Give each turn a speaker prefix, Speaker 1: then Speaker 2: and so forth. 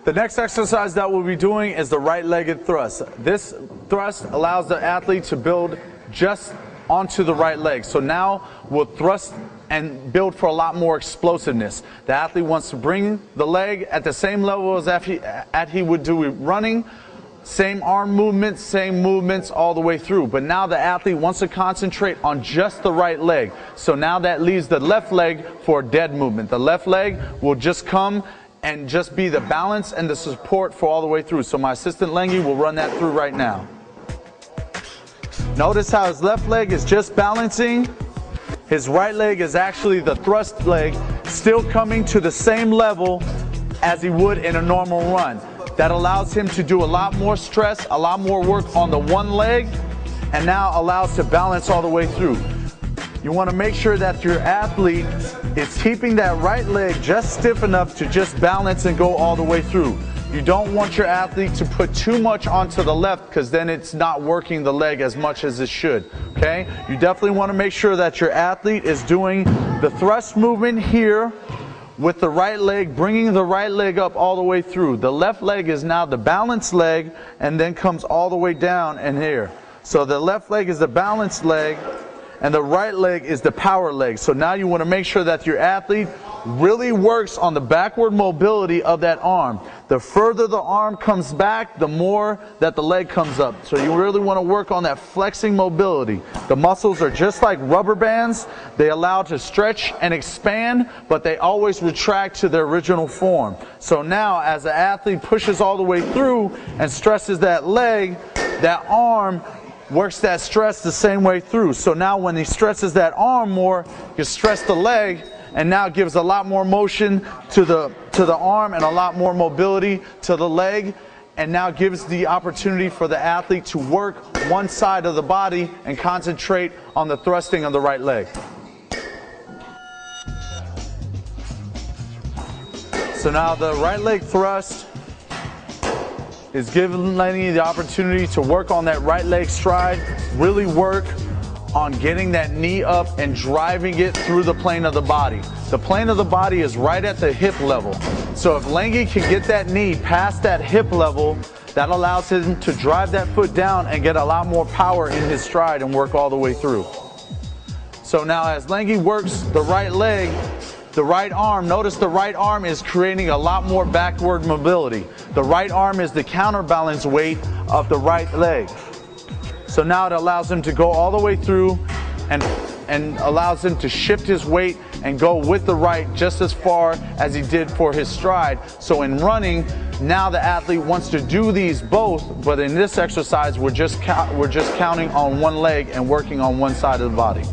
Speaker 1: The next exercise that we'll be doing is the right-legged thrust. This thrust allows the athlete to build just onto the right leg. So now we'll thrust and build for a lot more explosiveness. The athlete wants to bring the leg at the same level as he would do running. Same arm movements, same movements all the way through. But now the athlete wants to concentrate on just the right leg. So now that leaves the left leg for a dead movement. The left leg will just come and just be the balance and the support for all the way through. So my assistant Lengy will run that through right now. Notice how his left leg is just balancing. His right leg is actually the thrust leg, still coming to the same level as he would in a normal run. That allows him to do a lot more stress, a lot more work on the one leg, and now allows to balance all the way through. You want to make sure that your athlete is keeping that right leg just stiff enough to just balance and go all the way through. You don't want your athlete to put too much onto the left, because then it's not working the leg as much as it should. Okay? You definitely want to make sure that your athlete is doing the thrust movement here with the right leg, bringing the right leg up all the way through. The left leg is now the balanced leg and then comes all the way down and here. So the left leg is the balanced leg and the right leg is the power leg. So now you want to make sure that your athlete really works on the backward mobility of that arm. The further the arm comes back, the more that the leg comes up. So you really want to work on that flexing mobility. The muscles are just like rubber bands. They allow to stretch and expand, but they always retract to their original form. So now as the athlete pushes all the way through and stresses that leg, that arm works that stress the same way through. So now when he stresses that arm more, you stress the leg, and now gives a lot more motion to the arm and a lot more mobility to the leg, and now gives the opportunity for the athlete to work one side of the body and concentrate on the thrusting of the right leg. So now the right leg thrust is giving Lenny the opportunity to work on that right leg stride, really work on getting that knee up and driving it through the plane of the body. The plane of the body is right at the hip level. So if Lengy can get that knee past that hip level, that allows him to drive that foot down and get a lot more power in his stride and work all the way through. So now as Lengy works the right leg, the right arm, notice the right arm is creating a lot more backward mobility. The right arm is the counterbalance weight of the right leg. So now it allows him to go all the way through and allows him to shift his weight and go with the right just as far as he did for his stride. So in running, now the athlete wants to do these both, but in this exercise we're just counting on one leg and working on one side of the body.